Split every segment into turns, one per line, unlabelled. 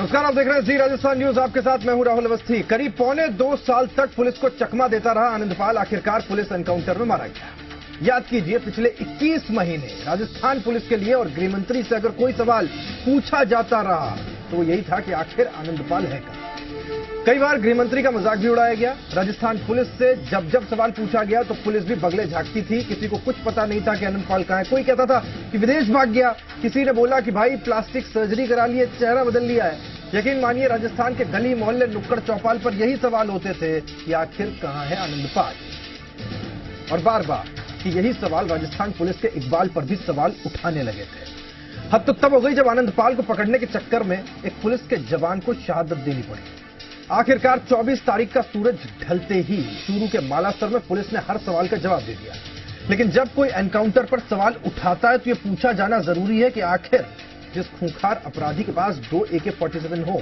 नमस्कार, आप देख रहे हैं जी राजस्थान न्यूज। आपके साथ मैं हूं राहुल अवस्थी। करीब पौने 2 साल तक पुलिस को चकमा देता रहा आनंदपाल, आखिरकार पुलिस एनकाउंटर में मारा गया। याद कीजिए, पिछले 21 महीने राजस्थान पुलिस के लिए और गृहमंत्री से अगर कोई सवाल पूछा जाता रहा तो वो यही था कि आखिर आनंदपाल है कहां। कई बार गृहमंत्री का मजाक भी उड़ाया गया। राजस्थान पुलिस से जब जब सवाल पूछा गया तो पुलिस भी बगले झांकती थी। किसी को कुछ पता नहीं था कि आनंदपाल कहां है। कोई कहता था कि विदेश भाग गया, किसी ने बोला कि भाई प्लास्टिक सर्जरी करा ली है, चेहरा बदल लिया है। यकीन मानिए, राजस्थान के गली मोहल्ले नुक्कड़ चौपाल पर यही सवाल होते थे कि आखिर कहां है आनंदपाल। और बार बार कि यही सवाल राजस्थान पुलिस के इकबाल पर भी सवाल उठाने लगे थे। हद तो तब हो गई जब आनंदपाल को पकड़ने के चक्कर में एक पुलिस के जवान को शहादत देनी पड़ी। आखिरकार 24 तारीख का सूरज ढलते ही चूरू के मालासर में पुलिस ने हर सवाल का जवाब दे दिया। लेकिन जब कोई एनकाउंटर पर सवाल उठाता है तो यह पूछा जाना जरूरी है कि आखिर जिस खूंखार अपराधी के पास 2 AK-47 हो,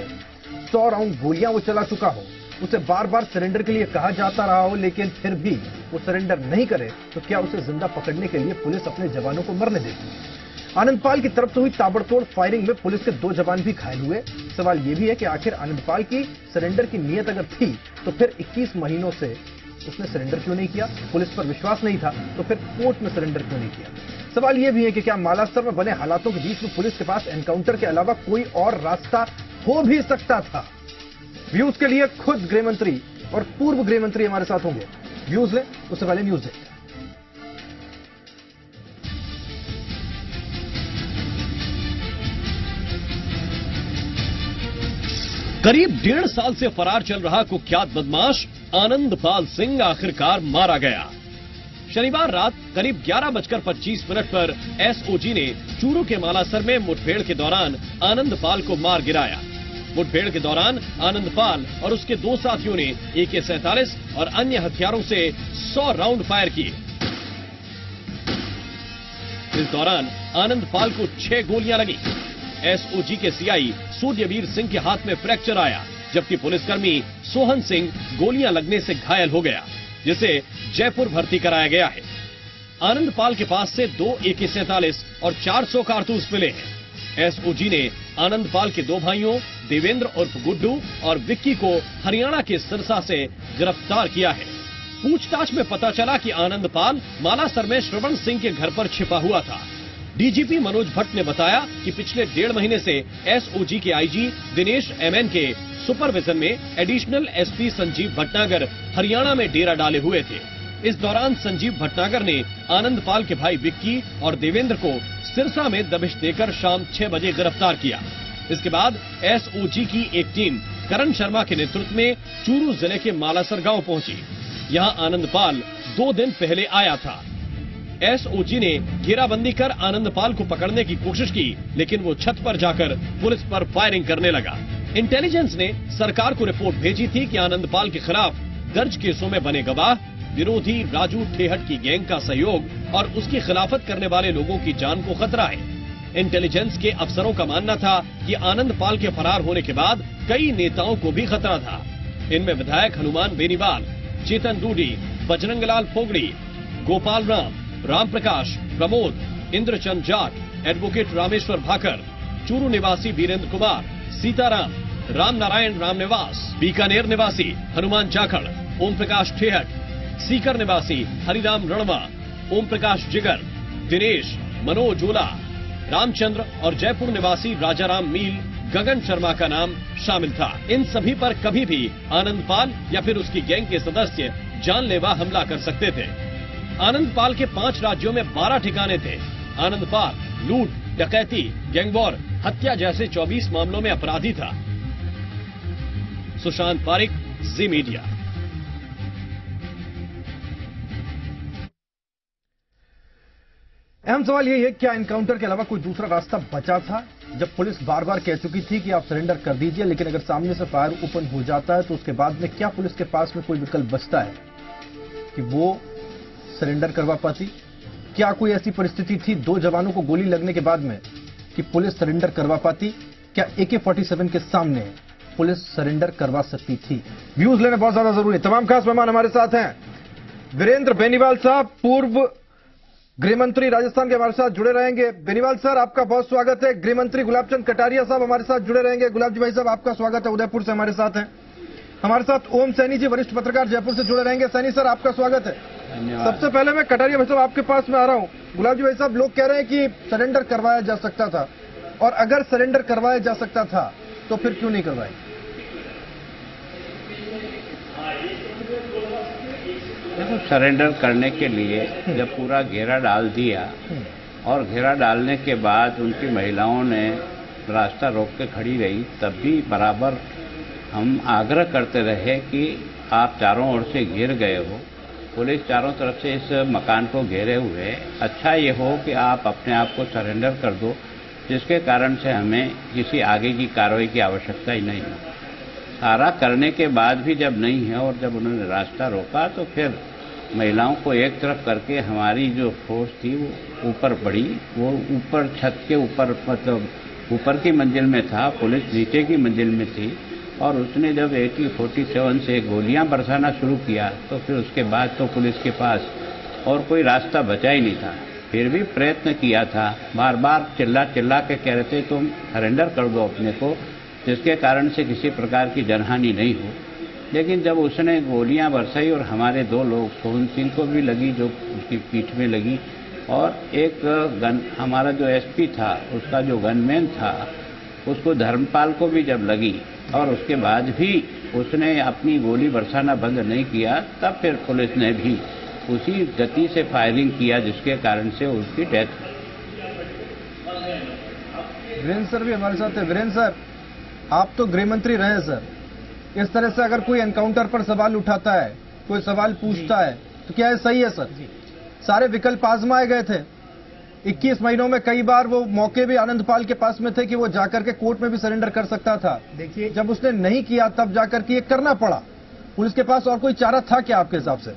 100 राउंड गोलियां वो चला चुका हो, उसे बार बार सरेंडर के लिए कहा जाता रहा हो, लेकिन फिर भी वो सरेंडर नहीं करे तो क्या उसे जिंदा पकड़ने के लिए पुलिस अपने जवानों को मरने देगी। आनंदपाल की तरफ से हुई ताबड़तोड़ फायरिंग में पुलिस के 2 जवान भी घायल हुए। सवाल यह भी है कि आखिर आनंदपाल की सरेंडर की नीयत अगर थी तो फिर 21 महीनों से उसने सरेंडर क्यों नहीं किया। पुलिस पर विश्वास नहीं था तो फिर कोर्ट में सरेंडर क्यों नहीं किया। सवाल यह भी है कि क्या मालासर में बने हालातों के बीच में पुलिस के पास एनकाउंटर के अलावा कोई और रास्ता हो भी सकता था। व्यूज के लिए खुद गृहमंत्री और पूर्व गृहमंत्री हमारे साथ होंगे। व्यूज लें उससे पहले न्यूज देखें।
करीब 1.5 साल से फरार चल रहा कुख्यात बदमाश आनंदपाल सिंह आखिरकार मारा गया। शनिवार रात करीब 11:25 पर एसओजी ने चूरू के मालासर में मुठभेड़ के दौरान आनंदपाल को मार गिराया। मुठभेड़ के दौरान आनंदपाल और उसके 2 साथियों ने AK-47 और अन्य हथियारों से 100 राउंड फायर किए। इस दौरान आनंदपाल को 6 गोलियां लगी। एसओजी के सीआई सूर्यवीर सिंह के हाथ में फ्रैक्चर आया, जबकि पुलिसकर्मी सोहन सिंह गोलियां लगने से घायल हो गया, जिसे जयपुर भर्ती कराया गया है। आनंदपाल के पास से 2 AK-47 और 400 कारतूस मिले हैं। एसओजी ने आनंदपाल के 2 भाइयों देवेंद्र उर्फ गुड्डू और विक्की को हरियाणा के सिरसा से गिरफ्तार किया है। पूछताछ में पता चला कि आनंदपाल मालासर में श्रवण सिंह के घर पर छिपा हुआ था। डीजीपी मनोज भट्ट ने बताया कि पिछले 1.5 महीने से एसओजी के आईजी दिनेश MN के सुपरविजन में एडिशनल एसपी संजीव भटनागर हरियाणा में डेरा डाले हुए थे। इस दौरान संजीव भटनागर ने आनंदपाल के भाई विक्की और देवेंद्र को सिरसा में दबिश देकर शाम 6 बजे गिरफ्तार किया। इसके बाद एसओजी की एक टीम करण शर्मा के नेतृत्व में चूरू जिले के मालासर गांव पहुंची। यहां आनंदपाल 2 दिन पहले आया था। एसओजी ने घेराबंदी कर आनंदपाल को पकड़ने की कोशिश की, लेकिन वो छत पर जाकर पुलिस पर फायरिंग करने लगा। इंटेलिजेंस ने सरकार को रिपोर्ट भेजी थी कि आनंदपाल के खिलाफ दर्ज केसों में बने गवाह, विरोधी राजू ठेहट की गैंग का सहयोग और उसकी खिलाफत करने वाले लोगों की जान को खतरा है। इंटेलिजेंस के अफसरों का मानना था कि आनंदपाल के फरार होने के बाद कई नेताओं को भी खतरा था। इनमें विधायक हनुमान बेनीवाल, चेतन डूडी, बजरंगलाल फोगड़ी, गोपाल राम प्रकाश, प्रमोद, इंद्रचंद जाट, एडवोकेट रामेश्वर भाकर, चूरू निवासी वीरेंद्र कुमार, सीताराम, राम नारायण रामनिवास, बीकानेर निवासी हनुमान जाखड़, ओम प्रकाश ठेहट, सीकर निवासी हरिराम रणवा, ओम प्रकाश जिगर, दिनेश, मनोज ओला, रामचंद्र और जयपुर निवासी राजाराम मील, गगन शर्मा का नाम शामिल था। इन सभी पर कभी भी आनंदपाल या फिर उसकी गैंग के सदस्य जानलेवा हमला कर सकते थे। आनंदपाल के 5 राज्यों में 12 ठिकाने थे। आनंदपाल लूट, डकैती, गैंगवॉर, हत्या जैसे 24 मामलों में अपराधी था। सुशांत पारिक, जी मीडिया।
अहम सवाल यही है, क्या एनकाउंटर के अलावा कोई दूसरा रास्ता बचा था। जब पुलिस बार बार कह चुकी थी कि आप सरेंडर कर दीजिए, लेकिन अगर सामने से फायर ओपन हो जाता है तो उसके बाद में क्या पुलिस के पास में कोई विकल्प बचता है कि वो सरेंडर करवा पाती। क्या कोई ऐसी परिस्थिति थी 2 जवानों को गोली लगने के बाद में कि पुलिस सरेंडर करवा पाती। क्या AK-47 के सामने पुलिस सरेंडर करवा सकती थी। व्यूज लेना बहुत ज्यादा जरूरी है। तमाम खास मेहमान हमारे साथ हैं। वीरेंद्र बेनीवाल साहब, पूर्व गृह मंत्री राजस्थान के हमारे साथ जुड़े रहेंगे। बेनीवाल सर, आपका बहुत स्वागत है। गृह मंत्री गुलाब चंद कटारिया साहब हमारे साथ जुड़े रहेंगे। गुलाब जी भाई साहब, आपका स्वागत है, उदयपुर से हमारे साथ हैं। हमारे साथ ओम सैनी जी, वरिष्ठ पत्रकार, जयपुर से जुड़े रहेंगे। सैनी सर, आपका स्वागत है। सबसे पहले मैं कटारिया भाई साहब आपके पास में आ रहा हूं। गुलाब जी भाई साहब, लोग कह रहे हैं कि सरेंडर करवाया जा सकता था, और अगर सरेंडर करवाया जा सकता था तो फिर क्यों नहीं करवाया?
देखो, सरेंडर करने के लिए जब पूरा घेरा डाल दिया और घेरा डालने के बाद उनकी महिलाओं ने रास्ता रोक के खड़ी रही, तब भी बराबर हम आग्रह करते रहे कि आप चारों ओर से घिर गए हो, पुलिस चारों तरफ से इस मकान को घेरे हुए, अच्छा ये हो कि आप अपने आप को सरेंडर कर दो, जिसके कारण से हमें किसी आगे की कार्रवाई की आवश्यकता ही नहीं हो। सारा करने के बाद भी जब नहीं है और जब उन्होंने रास्ता रोका तो फिर महिलाओं को एक तरफ करके हमारी जो फोर्स थी वो ऊपर बढ़ी। वो ऊपर छत के ऊपर, मतलब ऊपर की मंजिल में था, पुलिस नीचे की मंजिल में थी, और उसने जब AK-47 से गोलियां बरसाना शुरू किया तो फिर उसके बाद तो पुलिस के पास और कोई रास्ता बचा ही नहीं था। फिर भी प्रयत्न किया था, बार बार चिल्ला चिल्ला के कह रहे थे तुम सरेंडर कर दो अपने को, जिसके कारण से किसी प्रकार की जनहानि नहीं हो। लेकिन जब उसने गोलियां बरसाई और हमारे 2 लोग, सोहन सिंह को भी लगी जो उसकी पीठ में लगी, और एक हमारा जो SP था, उसका जो गनमैन था, उसको धर्मपाल को भी जब लगी और उसके बाद भी उसने अपनी गोली बरसाना बंद नहीं किया, तब फिर पुलिस ने भी उसी गति से फायरिंग किया, जिसके कारण से उसकी डेथ हुई।
वीरेंद्र सर भी हमारे साथ है। वीरेंद्र सर, आप तो गृह मंत्री रहे सर, इस तरह से अगर कोई एनकाउंटर पर सवाल उठाता है, कोई सवाल पूछता है, तो क्या ये सही है सर? सारे विकल्प आजमाए गए थे 21 महीनों में, कई बार वो मौके भी आनंदपाल के पास में थे कि वो जाकर के कोर्ट में भी सरेंडर कर सकता था। देखिए, जब उसने नहीं किया तब जाकर के ये करना पड़ा। पुलिस के पास और कोई चारा था क्या आपके हिसाब से?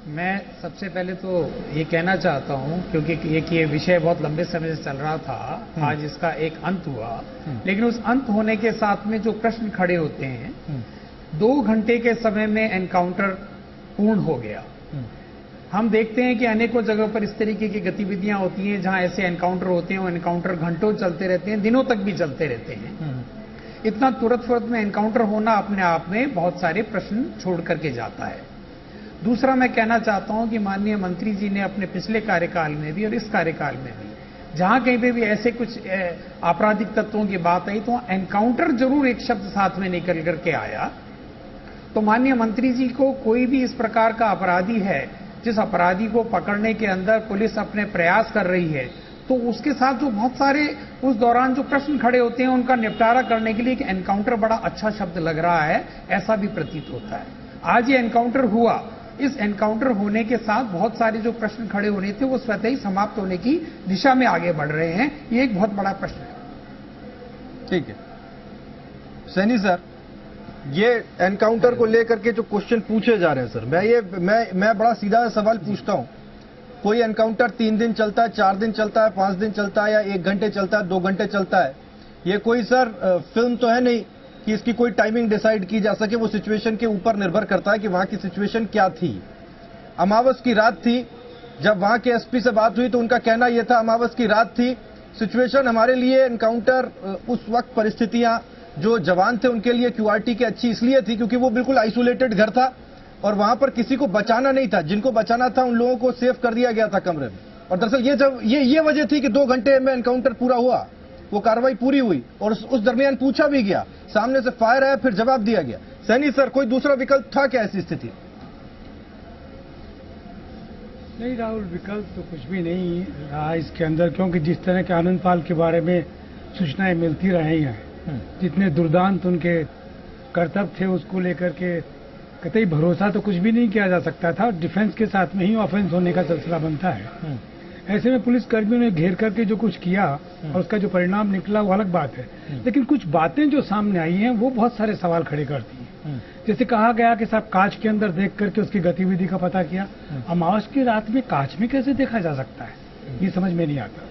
मैं सबसे पहले तो ये कहना चाहता हूं, क्योंकि ये विषय बहुत लंबे समय से चल रहा था, आज इसका एक अंत हुआ, लेकिन उस अंत होने के साथ में जो प्रश्न खड़े होते हैं, 2 घंटे के समय में एनकाउंटर पूर्ण हो गया। हम देखते हैं कि अनेकों जगहों पर इस तरीके की गतिविधियां होती हैं जहां ऐसे एनकाउंटर होते हैं, वो एनकाउंटर घंटों चलते रहते हैं, दिनों तक भी चलते रहते हैं। इतना तुरंत में एनकाउंटर होना अपने आप में बहुत सारे प्रश्न छोड़ करके जाता है। दूसरा, मैं कहना चाहता हूं कि माननीय मंत्री जी ने अपने पिछले कार्यकाल में भी और इस कार्यकाल में भी जहां कहीं पे भी ऐसे कुछ आपराधिक तत्वों की बात आई तो एनकाउंटर जरूर एक शब्द साथ में निकल करके आया। तो माननीय मंत्री जी को कोई भी इस प्रकार का अपराधी है, जिस अपराधी को पकड़ने के अंदर पुलिस अपने प्रयास कर रही है, तो उसके साथ जो बहुत सारे उस दौरान जो प्रश्न खड़े होते हैं, उनका निपटारा करने के लिए एक एनकाउंटर बड़ा अच्छा शब्द लग रहा है, ऐसा भी प्रतीत होता है। आज ये एनकाउंटर हुआ, इस एनकाउंटर होने के साथ बहुत सारे जो प्रश्न खड़े होने थे वो स्वतः ही समाप्त होने की दिशा में आगे बढ़ रहे हैं। ये एक बहुत बड़ा प्रश्न है।
ठीक है सैनी सर, ये एनकाउंटर को लेकर के जो क्वेश्चन पूछे जा रहे हैं सर, मैं बड़ा सीधा सवाल पूछता हूं। कोई एनकाउंटर 3 दिन चलता है, 4 दिन चलता है, 5 दिन चलता है, या 1 घंटे चलता है, 2 घंटे चलता है। ये कोई सर फिल्म तो है नहीं कि इसकी कोई टाइमिंग डिसाइड की जा सके। वो सिचुएशन के ऊपर निर्भर करता है कि वहां की सिचुएशन क्या थी। अमावस की रात थी, जब वहां के SP से बात हुई तो उनका कहना यह था अमावस की रात थी, सिचुएशन हमारे लिए एनकाउंटर उस वक्त परिस्थितियां जो जवान थे उनके लिए QRT की अच्छी इसलिए थी क्योंकि वो बिल्कुल आइसोलेटेड घर था और वहां पर किसी को बचाना नहीं था। जिनको बचाना था उन लोगों को सेव कर दिया गया था कमरे में। और दरअसल ये वजह थी कि 2 घंटे में एनकाउंटर पूरा हुआ, वो कार्रवाई पूरी हुई और उस दरमियान पूछा भी गया, सामने से फायर आया, फिर जवाब दिया गया। सैनी सर, कोई दूसरा विकल्प था क्या ऐसी स्थिति?
नहीं राहुल, विकल्प तो कुछ भी नहीं रहा इसके अंदर, क्योंकि जिस तरह के आनंदपाल के बारे में सूचनाएं मिलती रही हैं, जितने दुर्दांत उनके कर्तव्य थे उसको लेकर के कतई भरोसा तो कुछ भी नहीं किया जा सकता था। डिफेंस के साथ में ही ऑफेंस होने का सिलसिला बनता है। ऐसे में पुलिस कर्मियों ने घेर करके जो कुछ किया और उसका जो परिणाम निकला वो अलग बात है, लेकिन कुछ बातें जो सामने आई हैं वो बहुत सारे सवाल खड़े करती हैं। जैसे कहा गया कि साहब कांच के अंदर देख करके उसकी गतिविधि का पता किया। अमावस की रात में कांच में कैसे देखा जा सकता है, ये समझ में नहीं आता।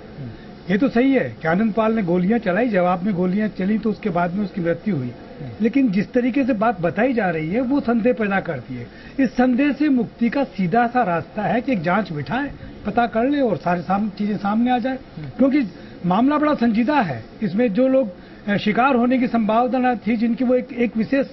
ये तो सही है कि आनंदपाल ने गोलियां चलाई, जवाब में गोलियां चली तो उसके बाद में उसकी मृत्यु हुई, लेकिन जिस तरीके से बात बताई जा रही है वो संदेह पैदा करती है। इस संदेह से मुक्ति का सीधा सा रास्ता है कि एक जांच बिठाएं, पता कर ले और सारे चीजें सामने आ जाए, क्योंकि मामला बड़ा संजीदा है। इसमें जो लोग शिकार होने की संभावना थी, जिनकी वो एक विशेष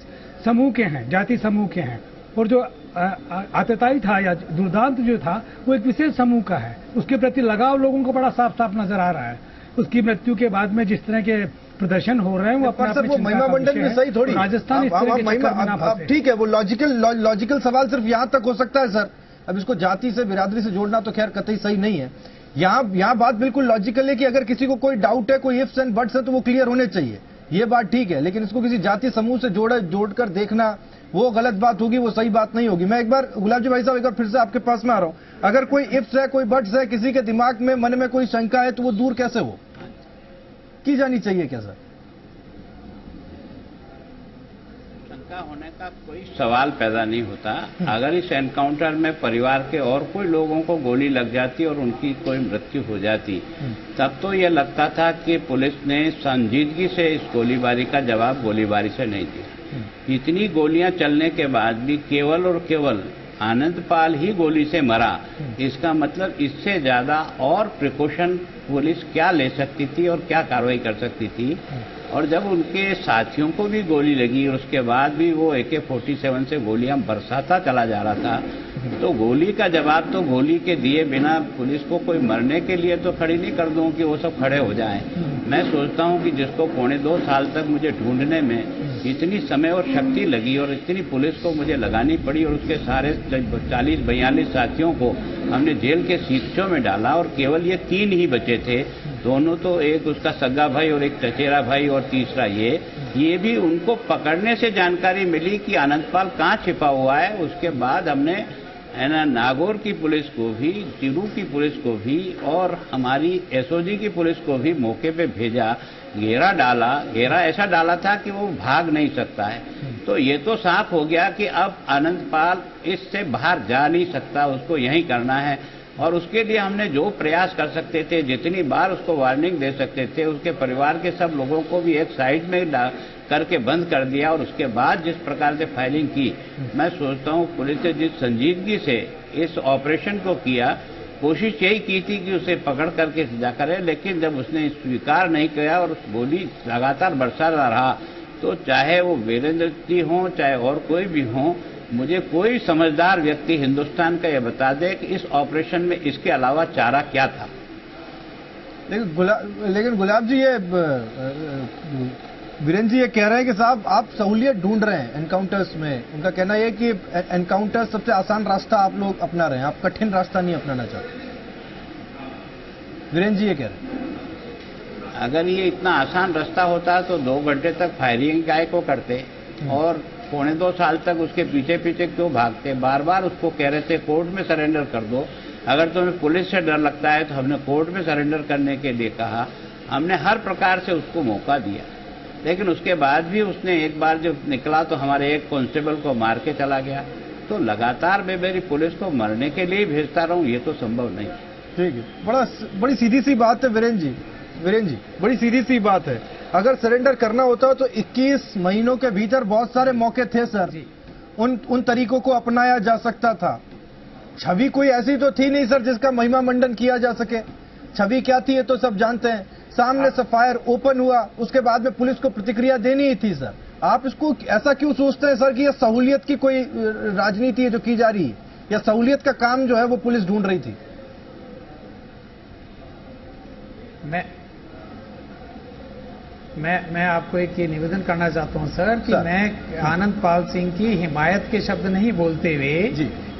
समूह के हैं, जाति समूह के हैं, और जो आतताई था या दुर्दांत जो था वो एक विशेष समूह का है, उसके प्रति लगाव लोगों को बड़ा साफ साफ नजर आ रहा है। उसकी मृत्यु के बाद में जिस तरह के प्रदर्शन हो रहे हैं वो
वो महिमा मंडन में सही थोड़ी,
राजस्थान इस तरह के चक्कर में ना फंसे।
ठीक है, वो लॉजिकल सवाल सिर्फ यहाँ तक हो सकता है सर। अब इसको जाति से, बिरादरी से जोड़ना तो खैर कतई सही नहीं है। यहाँ बात बिल्कुल लॉजिकल है कि अगर किसी को कोई डाउट है, कोई इफ्स एंड बट्स है, तो वो क्लियर होने चाहिए, ये बात ठीक है। लेकिन इसको किसी जाति समूह से जोड़कर देखना वो गलत बात होगी, वो सही बात नहीं होगी। मैं एक बार गुलाब जी भाई साहब एक बार फिर से आपके पास में आ रहा हूं। अगर कोई इफ्स है, कोई बट्स है, किसी के दिमाग में, मन में कोई शंका है, तो वो दूर कैसे हो की जानी चाहिए क्या सर?
शंका होने का कोई सवाल पैदा नहीं होता। अगर इस एनकाउंटर में परिवार के और कोई लोगों को गोली लग जाती और उनकी कोई मृत्यु हो जाती, तब तो यह लगता था कि पुलिस ने संजीदगी से इस गोलीबारी का जवाब गोलीबारी से नहीं दिया। इतनी गोलियां चलने के बाद भी केवल और केवल आनंदपाल ही गोली से मरा, इसका मतलब इससे ज्यादा और प्रिकॉशन पुलिस क्या ले सकती थी और क्या कार्रवाई कर सकती थी। और जब उनके साथियों को भी गोली लगी और उसके बाद भी वो AK-47 से गोलियां बरसाता चला जा रहा था, तो गोली का जवाब तो गोली के दिए बिना पुलिस को कोई मरने के लिए तो खड़ी नहीं कर दूं कि वो सब खड़े हो जाएं। मैं सोचता हूं कि जिसको 2.25 साल तक मुझे ढूंढने में इतनी समय और शक्ति लगी और इतनी पुलिस को मुझे लगानी पड़ी और उसके सारे 40-42 साथियों को हमने जेल के शीशों में डाला और केवल ये 3 ही बचे थे। दोनों तो, एक उसका सगा भाई और एक चचेरा भाई और तीसरा ये भी उनको पकड़ने से जानकारी मिली कि आनंदपाल कहाँ छिपा हुआ है। उसके बाद हमने नागौर की पुलिस को भी, चिरू की पुलिस को भी और हमारी SOG की पुलिस को भी मौके पे भेजा, घेरा डाला। घेरा ऐसा डाला था कि वो भाग नहीं सकता है। तो ये तो साफ हो गया कि अब आनंदपाल इससे बाहर जा नहीं सकता, उसको यहीं करना है। और उसके लिए हमने जो प्रयास कर सकते थे, जितनी बार उसको वार्निंग दे सकते थे, उसके परिवार के सब लोगों को भी एक साइड में करके बंद कर दिया। और उसके बाद जिस प्रकार से फायरिंग की, मैं सोचता हूं पुलिस ने जिस संजीदगी से इस ऑपरेशन को किया, कोशिश यही की थी कि उसे पकड़ करके सजा करे, लेकिन जब उसने स्वीकार नहीं किया और गोली लगातार बरसाता रहा, तो चाहे वो वीरेंद्र जी हों, चाहे और कोई भी हो, मुझे कोई समझदार व्यक्ति हिंदुस्तान का यह बता दे कि इस ऑपरेशन में इसके अलावा चारा क्या था।
लेकिन गुलाब जी, ये वीरेंद्र जी ये कह रहे हैं कि साहब आप सहूलियत ढूंढ रहे हैं एनकाउंटर्स में। उनका कहना यह है कि एनकाउंटर सबसे आसान रास्ता आप लोग अपना रहे हैं, आप कठिन रास्ता नहीं अपनाना चाहते। वीरेंद्र जी ये कह रहे हैं
अगर ये इतना आसान रास्ता होता तो 2 घंटे तक फायरिंग काय को करते और 2.25 साल तक उसके पीछे पीछे क्यों भागते। बार बार उसको कह रहे थे कोर्ट में सरेंडर कर दो, अगर तुम्हें पुलिस से डर लगता है तो हमने कोर्ट में सरेंडर करने के लिए कहा। हमने हर प्रकार से उसको मौका दिया, लेकिन उसके बाद भी उसने एक बार जब निकला तो हमारे एक कांस्टेबल को मार के चला गया। तो लगातार मैं मेरी पुलिस को मरने के लिए भेजता रहूं, ये तो संभव नहीं।
ठीक है, बड़ी सीधी सी बात है वीरेंद्र जी, बड़ी सीधी सी बात है। अगर सरेंडर करना होता तो 21 महीनों के भीतर बहुत सारे मौके थे सर, उन तरीकों को अपनाया जा सकता था। छवि कोई ऐसी तो थी नहीं सर जिसका महिमा मंडन किया जा सके। छवि क्या थी ये तो सब जानते हैं। सामने से फायर ओपन हुआ, उसके बाद में पुलिस को प्रतिक्रिया देनी ही थी सर। आप इसको ऐसा क्यों सोचते हैं सर कि यह सहूलियत की कोई राजनीति है जो की जा रही है, या सहूलियत का काम जो है वो पुलिस ढूंढ रही थी?
मैं आपको एक ये निवेदन करना चाहता हूं सर कि मैं आनंदपाल सिंह की हिमायत के शब्द नहीं बोलते हुए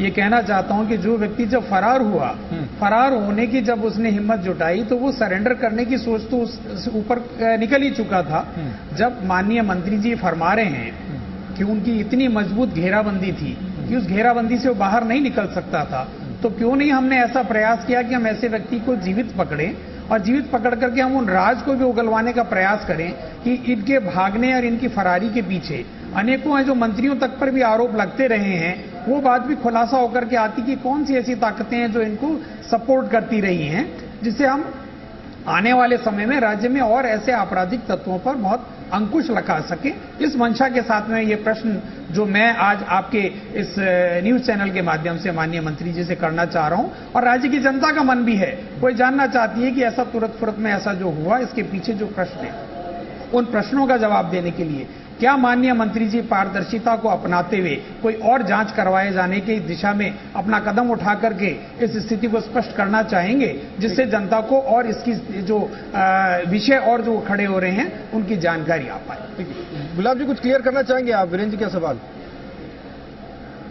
ये कहना चाहता हूं कि जो व्यक्ति जब फरार हुआ, फरार होने की जब उसने हिम्मत जुटाई तो वो सरेंडर करने की सोच तो उस ऊपर निकल ही चुका था। जब माननीय मंत्री जी फरमा रहे हैं कि उनकी इतनी मजबूत घेराबंदी थी कि उस घेराबंदी से वो बाहर नहीं निकल सकता था, तो क्यों नहीं हमने ऐसा प्रयास किया कि हम ऐसे व्यक्ति को जीवित पकड़ें और जीवित पकड़ करके हम उन राज को भी उगलवाने का प्रयास करें कि इनके भागने और इनकी फरारी के पीछे अनेकों हैं जो मंत्रियों तक पर भी आरोप लगते रहे हैं। वो बात भी खुलासा होकर के आती कि कौन सी ऐसी ताकतें हैं जो इनको सपोर्ट करती रही हैं, जिससे हम आने वाले समय में राज्य में और ऐसे आपराधिक तत्वों पर बहुत अंकुश लगा सके। इस मंशा के साथ में ये प्रश्न जो मैं आज आपके इस न्यूज चैनल के माध्यम से माननीय मंत्री जी से करना चाह रहा हूं, और राज्य की जनता का मन भी है, कोई जानना चाहती है कि ऐसा तुरंत फुरत में ऐसा जो हुआ, इसके पीछे जो प्रश्न है, उन प्रश्नों का जवाब देने के लिए क्या माननीय मंत्री जी पारदर्शिता को अपनाते हुए कोई और जांच करवाए जाने की दिशा में अपना कदम उठा करके इस स्थिति को स्पष्ट करना चाहेंगे, जिससे जनता को और इसकी जो विषय और जो खड़े हो रहे हैं उनकी जानकारी आ पाए।
गुलाब जी कुछ क्लियर करना चाहेंगे आप वीरेंद्र जी का सवाल?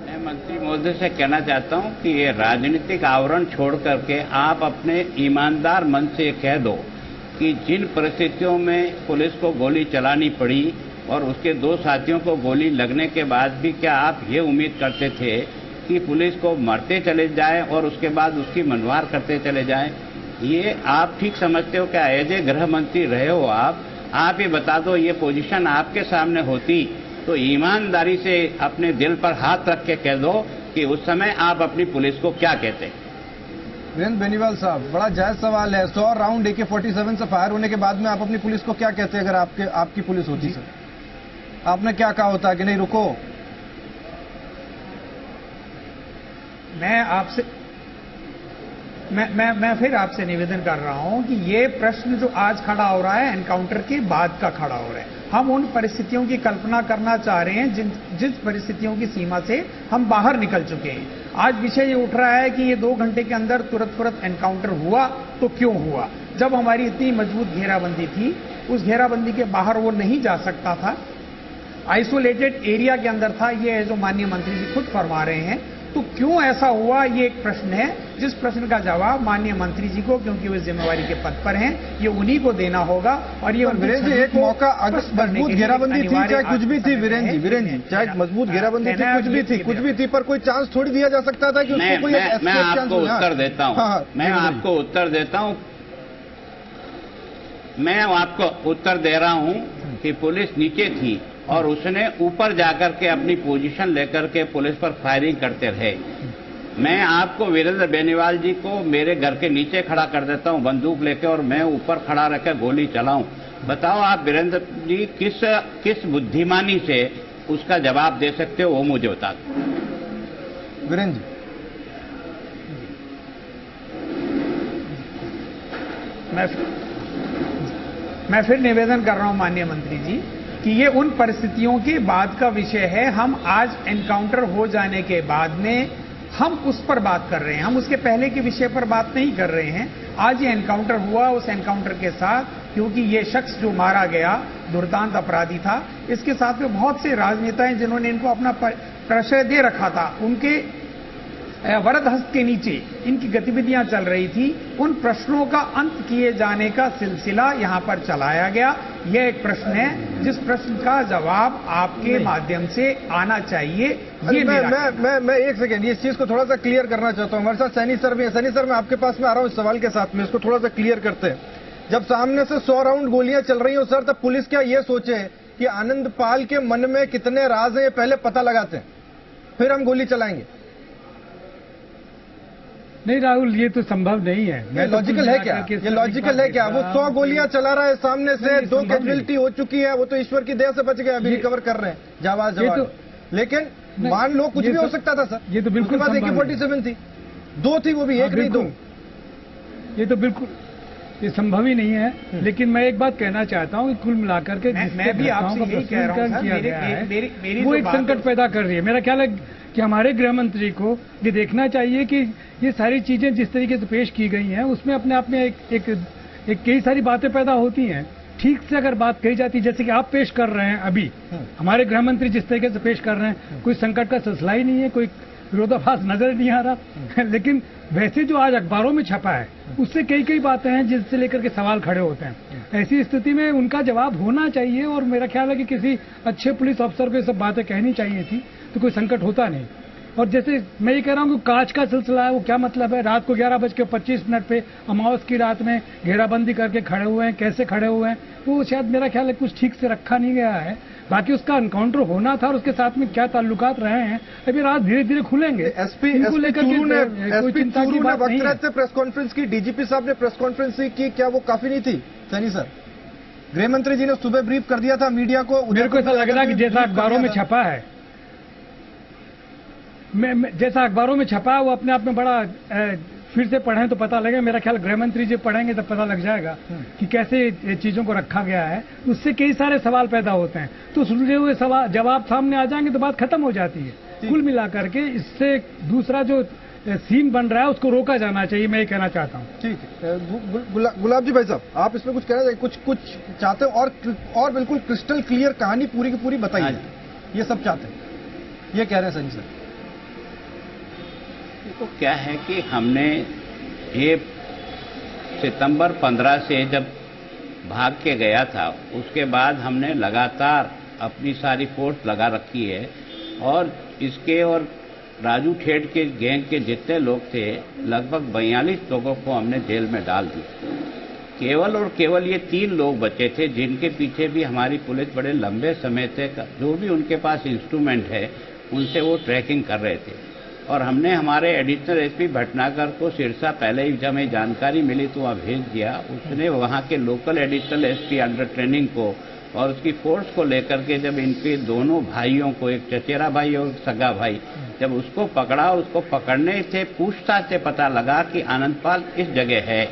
मैं मंत्री महोदय से कहना चाहता हूं कि ये राजनीतिक आवरण छोड़ करके आप अपने ईमानदार मन से कह दो कि जिन परिस्थितियों में पुलिस को गोली चलानी पड़ी और उसके 2 साथियों को गोली लगने के बाद भी क्या आप ये उम्मीद करते थे कि पुलिस को मरते चले जाएं और उसके बाद उसकी मनवार करते चले जाएं? ये आप ठीक समझते हो क्या? एज ए गृह मंत्री रहे हो आप ये बता दो, ये पोजीशन आपके सामने होती तो ईमानदारी से अपने दिल पर हाथ रख के कह दो कि उस समय आप अपनी पुलिस को क्या कहते?
वीरेंद्र बेनीवाल साहब, बड़ा जायज सवाल है। 100 राउंड AK-47 से फायर होने के बाद में आप अपनी पुलिस को क्या कहते अगर आपकी पुलिस होती सर? आपने क्या कहा होता कि नहीं रुको?
मैं फिर आपसे निवेदन कर रहा हूं कि ये प्रश्न जो आज खड़ा हो रहा है एनकाउंटर के बाद का खड़ा हो रहा है। हम उन परिस्थितियों की कल्पना करना चाह रहे हैं जिस परिस्थितियों की सीमा से हम बाहर निकल चुके हैं। आज विषय ये उठ रहा है कि ये 2 घंटे के अंदर तुरंत एनकाउंटर हुआ तो क्यों हुआ? जब हमारी इतनी मजबूत घेराबंदी थी, उस घेराबंदी के बाहर वो नहीं जा सकता था, आइसोलेटेड एरिया के अंदर था, ये जो माननीय मंत्री जी खुद फरमा रहे हैं। तो क्यों ऐसा हुआ, ये एक प्रश्न है, जिस प्रश्न का जवाब माननीय मंत्री जी को, क्योंकि वो जिम्मेवारी के पद पर हैं, ये उन्हीं को देना होगा। और ये
वीरेंद्र जी एक मौका, अगर मजबूत घेराबंदी थी चाहे कुछ भी थी, वीरेंद्र जी चाहे मजबूत घेराबंदी थी कुछ भी थी, पर कोई चांस थोड़ी दिया जा सकता था कि उसको कोई
मैं आपको उत्तर देता हूँ, मैं आपको उत्तर देता हूँ, मैं आपको उत्तर दे रहा हूँ कि पुलिस नीचे थी और उसने ऊपर जाकर के अपनी पोजीशन लेकर के पुलिस पर फायरिंग करते रहे। मैं आपको वीरेंद्र बेनीवाल जी को मेरे घर के नीचे खड़ा कर देता हूं बंदूक लेके और मैं ऊपर खड़ा रहकर गोली चलाऊं। बताओ आप वीरेंद्र जी किस बुद्धिमानी से उसका जवाब दे सकते हो, वो मुझे बता दो।
वीरेंद्र जी,
मैं फिर निवेदन कर रहा हूं माननीय मंत्री जी कि ये उन परिस्थितियों के बाद का विषय है। हम आज एनकाउंटर हो जाने के बाद में हम उस पर बात कर रहे हैं, हम उसके पहले के विषय पर बात नहीं कर रहे हैं। आज ये एनकाउंटर हुआ, उस एनकाउंटर के साथ, क्योंकि ये शख्स जो मारा गया दुर्दांत अपराधी था, इसके साथ में बहुत से राजनेता हैं जिन्होंने इनको अपना प्रश्रय दे रखा था, उनके वरद हस्त के नीचे इनकी गतिविधियां चल रही थी। उन प्रश्नों का अंत किए जाने का सिलसिला यहां पर चलाया गया। यह एक प्रश्न है जिस प्रश्न का जवाब आपके माध्यम से आना चाहिए। ये
मैं एक सेकेंड इस चीज को थोड़ा सा क्लियर करना चाहता हूं। हमारे साथ सैनी सर भी है। सैनी सर, मैं आपके पास में आ रहा हूं इस सवाल के साथ में, इसको थोड़ा सा क्लियर करते हैं। जब सामने से 100 राउंड गोलियां चल रही हो सर, तब पुलिस क्या ये सोचे कि आनंदपाल के मन में कितने राज हैं ये पहले पता लगाते हैं, फिर हम गोली चलाएंगे?
नहीं राहुल, ये तो संभव नहीं है।
ये लॉजिकल है क्या? ये लॉजिकल है क्या? वो 100 गोलियां चला रहा है सामने से, 2 कैजुअलिटी हो चुकी है, वो तो ईश्वर की दया से बच गए, अभी रिकवर कर रहे हैं जाबाज जवान। लेकिन मान लो कुछ भी हो सकता था सर।
ये तो बिल्कुल
AK-47 थी, 2 थी, वो भी एक नहीं 2।
ये तो बिल्कुल ये संभव ही नहीं है। लेकिन मैं एक बात कहना चाहता हूँ कि कुल मिलाकर के
मैं भी आपसे यही कह रहा हूं सर,
वो एक संकट पैदा कर रही है। मेरा ख्याल है कि हमारे गृह मंत्री को ये देखना चाहिए कि ये सारी चीजें जिस तरीके से पेश की गई हैं उसमें अपने आप में एक कई सारी बातें पैदा होती हैं। ठीक से अगर बात कही जाती, जैसे कि आप पेश कर रहे हैं अभी, हमारे गृह मंत्री जिस तरीके से पेश कर रहे हैं, कोई संकट का सिलसिला ही नहीं है, कोई विरोधाभास नजर नहीं आ रहा। लेकिन वैसे जो आज अखबारों में छपा है उससे कई बातें हैं जिससे लेकर के सवाल खड़े होते हैं। ऐसी स्थिति में उनका जवाब होना चाहिए और मेरा ख्याल है कि किसी अच्छे पुलिस अफसर को ये सब बातें कहनी चाहिए थी, तो कोई संकट होता नहीं। और जैसे मैं ये कह रहा हूँ कि कांच का सिलसिला है, वो क्या मतलब है? रात को 11:25 पे अमावस की रात में घेराबंदी करके खड़े हुए हैं, कैसे खड़े हुए हैं? वो शायद मेरा ख्याल है कुछ ठीक से रखा नहीं गया है। बाकी उसका एनकाउंटर होना था और उसके साथ में क्या ताल्लुकात रहे हैं, अभी रात धीरे धीरे खुलेंगे।
एसपी
इनको लेकर
चूरू ने
कोई चिंता की बात नहीं है।
वक्त प्रेस कॉन्फ्रेंस की, डीजीपी साहब ने प्रेस कॉन्फ्रेंस की, क्या वो काफी नहीं थी? सैनी सर, गृह मंत्री जी ने सुबह ब्रीफ कर दिया था मीडिया को।
मेरे को ऐसा लग रहा है कि जैसा अखबारों में छपा है, जैसा अखबारों में छपा है वो अपने आप में बड़ा फिर से पढ़ें तो पता लगेगा। मेरा ख्याल गृह मंत्री जी पढ़ेंगे तब पता लग जाएगा कि कैसे चीजों को रखा गया है। उससे कई सारे सवाल पैदा होते हैं, तो सुलझे हुए सवाल जवाब सामने आ जाएंगे तो बात खत्म हो जाती है। कुल मिलाकर के इससे दूसरा जो सीन बन रहा है उसको रोका जाना चाहिए, मैं ये कहना चाहता हूँ।
ठीक है, गुलाब जी भाई साहब, आप इसमें कुछ कहना चाहिए? कुछ चाहते हो और बिल्कुल क्रिस्टल क्लियर कहानी पूरी की पूरी बताइए। ये सब चाहते हैं, ये कह रहे हैं सनी सर।
तो क्या है कि हमने ये सितंबर 15 से जब भाग के गया था, उसके बाद हमने लगातार अपनी सारी फोर्स लगा रखी है और इसके और राजू ठेठ के गैंग के जितने लोग थे लगभग 42 लोगों को हमने जेल में डाल दिया। केवल और केवल ये 3 लोग बचे थे जिनके पीछे भी हमारी पुलिस बड़े लंबे समय तक जो भी उनके पास इंस्ट्रूमेंट है उनसे वो ट्रैकिंग कर रहे थे। और हमने हमारे एडिशनल एसपी भटनागर को सिरसा पहले ही जब हमें जानकारी मिली तो वहाँ भेज दिया। उसने वहाँ के local additional SP under training को और उसकी फोर्स को लेकर के जब इनके दोनों भाइयों को, एक चचेरा भाई और सगा भाई, जब उसको पकड़ा, उसको पकड़ने से पूछताछ से पता लगा कि आनंदपाल इस जगह है।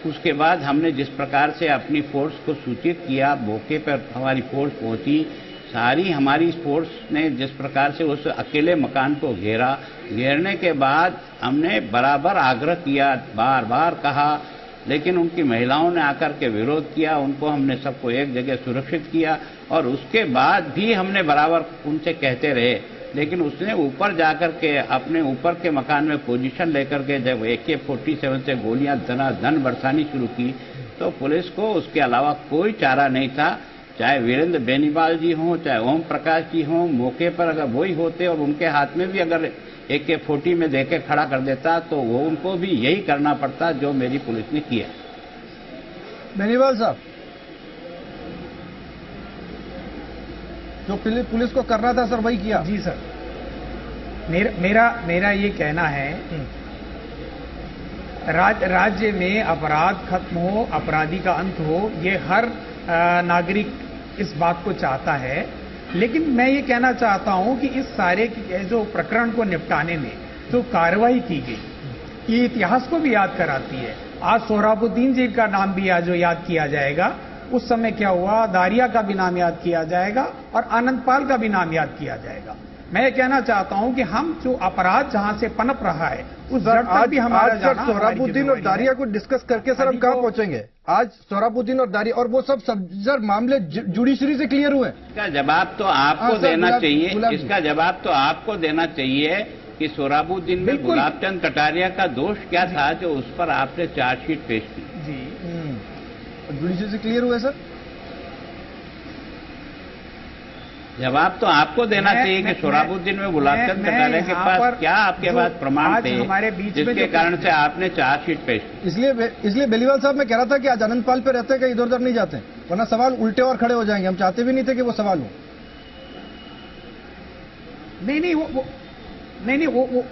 उसके बाद हमने जिस प्रकार से अपनी फोर्स को सूचित किया, मौके पर हमारी फोर्स पहुंची, सारी हमारी फोर्स ने जिस प्रकार से उस अकेले मकान को घेरने के बाद हमने बराबर आग्रह किया, बार बार कहा, लेकिन उनकी महिलाओं ने आकर के विरोध किया। उनको हमने सबको एक जगह सुरक्षित किया और उसके बाद भी हमने बराबर उनसे कहते रहे, लेकिन उसने ऊपर जाकर के अपने ऊपर के मकान में पोजीशन लेकर के जब AK-47 से गोलियां धनाधन बरसानी शुरू की तो पुलिस को उसके अलावा कोई चारा नहीं था। चाहे वीरेंद्र बेनीवाल जी हों, चाहे ओम प्रकाश जी हों, मौके पर अगर वही होते और उनके हाथ में भी अगर AK-40 में देके खड़ा कर देता तो वो उनको भी यही करना पड़ता जो मेरी पुलिस ने किया।
बेनीवाल साहब, जो पुलिस को करना था सर वही किया।
जी सर, मेरा ये कहना है राज्य में अपराध खत्म हो, अपराधी का अंत हो, ये हर नागरिक इस बात को चाहता है। लेकिन मैं ये कहना चाहता हूं कि इस सारे जो प्रकरण को निपटाने में जो कार्रवाई की गई ये इतिहास को भी याद कराती है। आज सोहराबुद्दीन जी का नाम भी आज याद किया जाएगा, उस समय क्या हुआ, दारिया का भी नाम याद किया जाएगा और आनंदपाल का भी नाम याद किया जाएगा। मैं ये कहना चाहता हूं कि हम जो अपराध जहां से पनप रहा है उस जड़ पर भी हमारा जाना।
सोहराबुद्दीन और दारिया को डिस्कस करके सर हम कहां पहुंचेंगे? आज सोहराबुद्दीन और दारिया और वो सब सर मामले जुडिशरी से क्लियर हुए।
इसका जवाब तो आपको देना चाहिए, इसका जवाब तो आपको देना चाहिए कि सोहराबुद्दीन में गुलाबचंद कटारिया का दोष क्या था जो उस पर आपने चार्जशीट पेश की।
जी, जुडिशरी से क्लियर हुए सर।
जवाब तो आपको देना चाहिए कि सोहराबुद्दीन में गुलाबचंद कटारिया के पास क्या आपके पास प्रमाण थे जिसके कारण से आपने चार्जशीट पेश की।
इसलिए बेनीवाल साहब मैं कह रहा था कि आज आनंदपाल पे रहते कहीं इधर उधर नहीं जाते, वरना सवाल उल्टे और खड़े हो जाएंगे। हम चाहते भी नहीं थे कि वो सवाल हो।
नहीं वो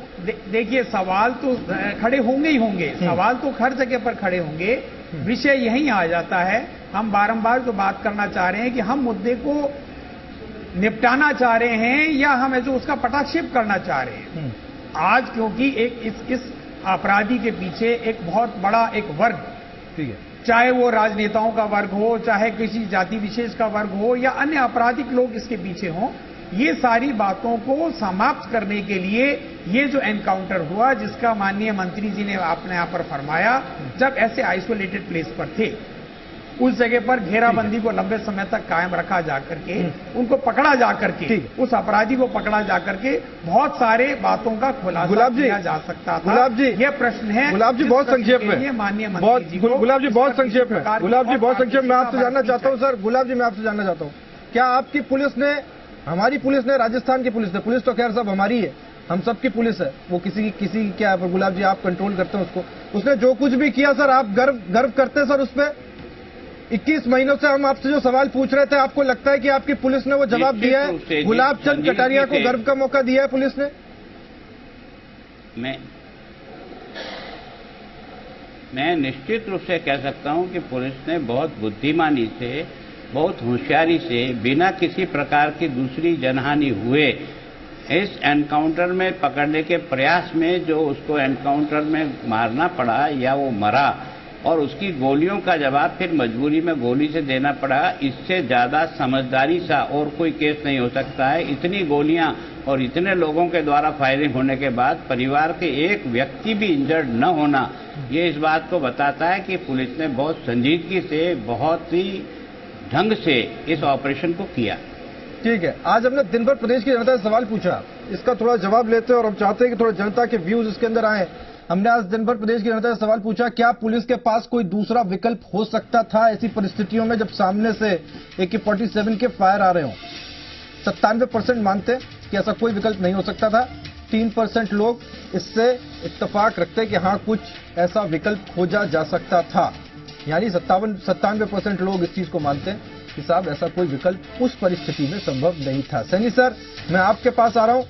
देखिए, सवाल तो खड़े होंगे ही होंगे, सवाल तो हर जगह पर खड़े होंगे। विषय यही आ जाता है, हम बारंबार जो बात करना चाह रहे हैं कि हम मुद्दे को निपटाना चाह रहे हैं या हम जो उसका पटाक्षेप करना चाह रहे हैं। आज क्योंकि इस अपराधी के पीछे एक बहुत बड़ा एक वर्ग,
ठीक है,
चाहे वो राजनेताओं का वर्ग हो, चाहे किसी जाति विशेष का वर्ग हो या अन्य आपराधिक लोग इसके पीछे हों, ये सारी बातों को समाप्त करने के लिए ये जो एनकाउंटर हुआ, जिसका माननीय मंत्री जी ने आपने यहां पर फरमाया, जब ऐसे आइसोलेटेड प्लेस पर थे उस जगह पर घेराबंदी को लंबे समय तक कायम रखा जाकर के, उनको पकड़ा जाकर के, उस अपराधी को पकड़ा जाकर के बहुत सारे बातों का खुलासा किया जा सकता था।
गुलाब जी,
ये प्रश्न है।
गुलाब जी बहुत संक्षेप में,
माननीय मंत्री जी,
गुलाब जी बहुत संक्षेप में, गुलाब जी बहुत संक्षेप में आपसे जानना चाहता हूँ सर, गुलाब जी मैं आपसे जानना चाहता हूँ, क्या आपकी पुलिस ने, हमारी पुलिस ने, राजस्थान की पुलिस ने, पुलिस तो खैर सब हमारी है, हम सबकी पुलिस है, वो किसी की क्या है, गुलाब जी आप कंट्रोल करते हैं उसको। उसने जो कुछ भी किया सर, आप गर्व करते हैं सर उस पर? 21 महीनों से हम आपसे जो सवाल पूछ रहे थे, आपको लगता है कि आपकी पुलिस ने वो जवाब दिया है? गुलाब चंद कटारिया को गर्व का मौका दिया है पुलिस ने?
मैं निश्चित रूप से कह सकता हूं कि पुलिस ने बहुत बुद्धिमानी से, बहुत होशियारी से, बिना किसी प्रकार की दूसरी जनहानि हुए इस एनकाउंटर में पकड़ने के प्रयास में, जो उसको एनकाउंटर में मारना पड़ा या वो मरा और उसकी गोलियों का जवाब फिर मजबूरी में गोली से देना पड़ा, इससे ज्यादा समझदारी सा और कोई केस नहीं हो सकता है। इतनी गोलियां और इतने लोगों के द्वारा फायरिंग होने के बाद परिवार के एक व्यक्ति भी इंजर्ड न होना, ये इस बात को बताता है कि पुलिस ने बहुत संजीदगी से, बहुत ही ढंग से इस ऑपरेशन को किया।
ठीक है, आज हमने दिन भर प्रदेश की जनता से सवाल पूछा, इसका थोड़ा जवाब लेते हैं और हम चाहते हैं कि थोड़ा जनता के व्यूज इसके अंदर आए। हमने आज दिन भर प्रदेश की जनता से सवाल पूछा, क्या पुलिस के पास कोई दूसरा विकल्प हो सकता था ऐसी परिस्थितियों में जब सामने से AK-47 के फायर आ रहे हों? 97% मानते कि ऐसा कोई विकल्प नहीं हो सकता था। 3% लोग इससे इत्तेफाक रखते हैं कि हाँ, कुछ ऐसा विकल्प खोजा जा सकता था। यानी 97% लोग इस चीज को मानते हैं कि साहब ऐसा कोई विकल्प उस परिस्थिति में संभव नहीं था। सैनी सर, मैं आपके पास आ रहा हूं।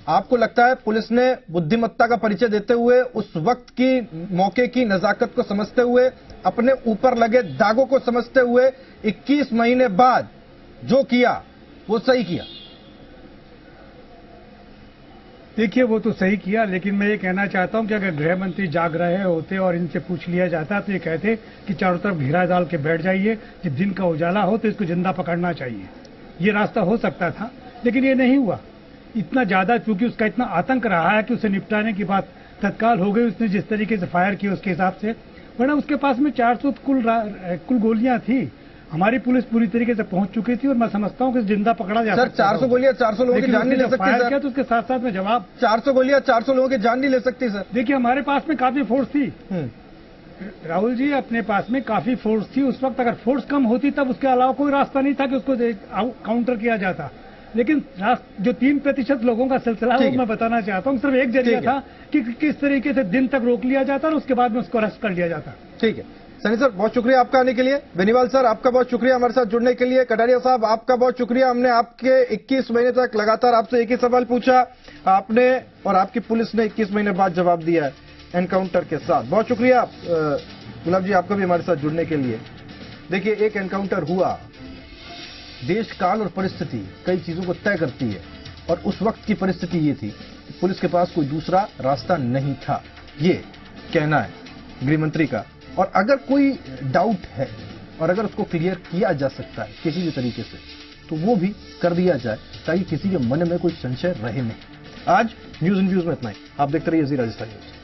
आपको लगता है पुलिस ने बुद्धिमत्ता का परिचय देते हुए, उस वक्त की मौके की नजाकत को समझते हुए, अपने ऊपर लगे दागों को समझते हुए 21 महीने बाद जो किया वो सही किया?
देखिए, वो तो सही किया, लेकिन मैं ये कहना चाहता हूं कि अगर गृह मंत्री जाग रहे होते और इनसे पूछ लिया जाता तो ये कहते कि चारों तरफ घेरा डाल के बैठ जाइए, जब दिन का उजाला हो तो इसको जिंदा पकड़ना चाहिए। ये रास्ता हो सकता था, लेकिन ये नहीं हुआ। इतना ज्यादा, चूंकि उसका इतना आतंक रहा है कि उसे निपटाने की बात तत्काल हो गई, उसने जिस तरीके से फायर किया उसके हिसाब से, वरना उसके पास में 400 कुल गोलियां थी। हमारी पुलिस पूरी तरीके से पहुंच चुकी थी और मैं समझता हूं कि जिंदा पकड़ा जा सकता।
सर 400 गोलियां 400 लोगों की जान नहीं ले सकती सर।
तो उसके साथ साथ में जवाब
400 गोलियां 400 लोगों की जान नहीं ले सकती सर।
देखिए, हमारे पास में काफी फोर्स थी राहुल जी, अपने पास में काफी फोर्स थी उस वक्त। अगर फोर्स कम होती तब उसके अलावा कोई रास्ता नहीं था कि उसको काउंटर किया जाता। लेकिन जो 3% लोगों का सिलसिला है वो मैं बताना चाहता हूँ, सिर्फ एक जरिया था कि किस तरीके से दिन तक रोक लिया जाता और उसके बाद में उसको अरेस्ट कर लिया जाता।
ठीक है सैनी सर, बहुत शुक्रिया आपका आने के लिए। बेनीवाल सर, आपका बहुत शुक्रिया हमारे साथ जुड़ने के लिए। कटारिया साहब, आपका बहुत शुक्रिया। हमने आपके 21 महीने तक लगातार आपसे एक ही सवाल पूछा, आपने और आपकी पुलिस ने 21 महीने बाद जवाब दिया है एनकाउंटर के साथ। बहुत शुक्रिया गुलाब जी आपका भी हमारे साथ जुड़ने के लिए। देखिए, एक एनकाउंटर हुआ, देश काल और परिस्थिति कई चीजों को तय करती है, और उस वक्त की परिस्थिति ये थी कि पुलिस के पास कोई दूसरा रास्ता नहीं था, ये कहना है गृह मंत्री का। और अगर कोई डाउट है और अगर उसको क्लियर किया जा सकता है किसी भी तरीके से, तो वो भी कर दिया जाए ताकि किसी के मन में कोई संशय रहे नहीं। आज न्यूज इन व्यूज में इतना ही। आप देखते रहिए जी राजस्थान न्यूज।